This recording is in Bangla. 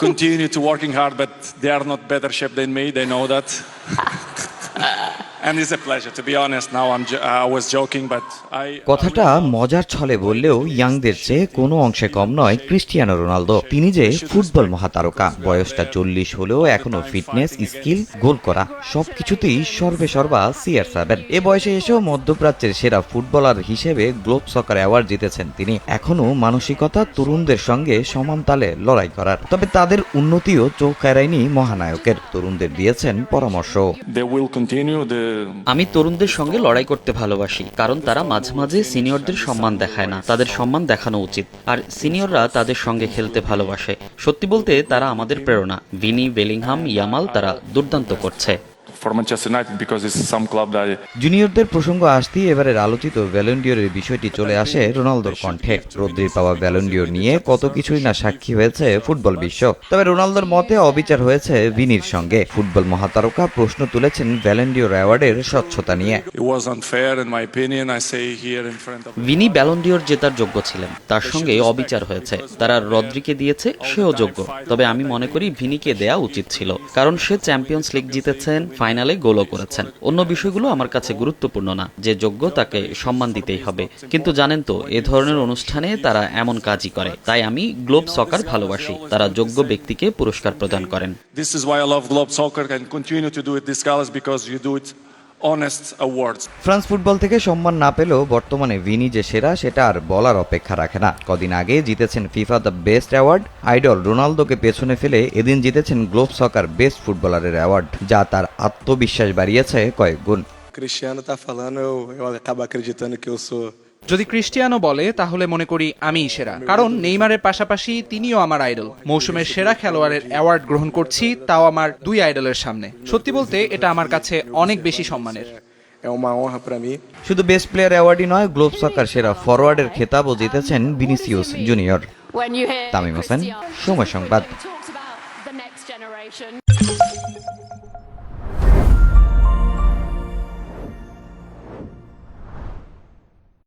continue to working hard, but they are not better shape than me. They know that. And it's a pleasure, to be honest. Now I was joking, but কথাটা মজার ছলে বললেও ইয়াংদের চেয়ে কোনো অংশে কম নয় ক্রিস্টিয়ানো রোনালদো। তিনি যে ফুটবল মহাতারকা, বয়সটা 40 হলেও এখনো ফিটনেস, স্কিল, গোল করা সবকিছুতেই সর্বেসর্বা CR7। এ বয়সে এসেও মধ্যপ্রাচ্যের সেরা ফুটবলার হিসেবে গ্লোব সকার অ্যাওয়ার্ড জিতেছেন তিনি। এখনো মানসিকতা তরুণদের সঙ্গে সমান তালে লড়াই করার। তবে তাদের উন্নতিও চোখ এড়ায়নি মহানায়কের। তরুণদের দিয়েছেন পরামর্শ। they will continue আমি তরুণদের সঙ্গে লড়াই করতে ভালোবাসি, কারণ তারা মাঝে মাঝে সিনিয়রদের সম্মান দেখায় না। তাদের সম্মান দেখানো উচিত, আর সিনিয়ররা তাদের সঙ্গে খেলতে ভালোবাসে। সত্যি বলতে তারা আমাদের প্রেরণা। ভিনি, বেলিংহাম, ইয়ামাল তারা দুর্দান্ত করছে। for Manchester United because it's some club that জুনিয়রদের প্রসঙ্গ আসতেই এবারের আলোচিত ব্যালন ডিওরের বিষয়টি চলে আসে রোনালদোর কণ্ঠে। রদ্রির পাওয়া ব্যালন ডিওর নিয়ে কত কিছুই না সাক্ষী হয়েছে ফুটবল বিশ্ব। তবে রোনালদোর মতে অবিচার হয়েছে ভিনির সঙ্গে। ফুটবল মহাতারকা প্রশ্ন তুলেছেন ব্যালন ডিওর অ্যাওয়ার্ডের স্বচ্ছতা নিয়ে। it was unfair in my opinion. I say here in front of Vini Ballon d'Or জেতার যোগ্য ছিলেন, তার সঙ্গে অবিচার হয়েছে। তারা রদ্রিকে দিয়েছে, সেও যোগ্য। তবে আমি মনে করি ভিনিকে দেয়া উচিত ছিল, কারণ সে চ্যাম্পিয়ন্স লিগ জিতেছেন, ফাইনালে গোলও করেছেন। অন্য বিষয়গুলো আমার কাছে গুরুত্বপূর্ণ না। যে যোগ্য তাকে সম্মান দিতেই হবে। কিন্তু জানেন তো, এ ধরনের অনুষ্ঠানে তারা এমন কাজই করে। তাই আমি গ্লোব সকার ভালোবাসি। তারা যোগ্য ব্যক্তিকে পুরস্কার প্রদান করেন। this is why I love Globe Soccer and continue to do it this galas because you do it honest awards. France football থেকে সম্মান না পেলেও বর্তমানে ভিনি যে সেরা সেটা আর বলার অপেক্ষা রাখে না। কদিন আগে জিতেছেন FIFA the best award. Idol রোনালদোকে পেছনে ফেলে এদিন জিতেছেন গ্লোব সকার বেস্ট ফুটবলারের অ্যাওয়ার্ড, যা তার আত্মবিশ্বাস বাড়িয়েছে কয়েক গুণ। Cristiano tá falando, eu acabo acreditando que eu sou যদি ক্রিস্টিয়ানো বলে তাহলে মনে করি আমিই সেরা, কারণ নেইমারের পাশাপাশি তিনিও আমার আইডল। মৌসুমের সেরা খেলোয়াড়ের অ্যাওয়ার্ড গ্রহণ করছি, তাও আমার দুই আইডলের সামনে। সত্যি বলতে এটা আমার কাছে অনেক বেশি সম্মানের। é uma honra para mim. শুধু বেস্ট প্লেয়ার অ্যাওয়ার্ডই নয়, গ্লোব সকার সেরা ফরওয়ার্ডের খেতাবও জিতেছেন ভিনিসিয়াস জুনিয়র। তামিম হোসেন, সময় সংবাদ।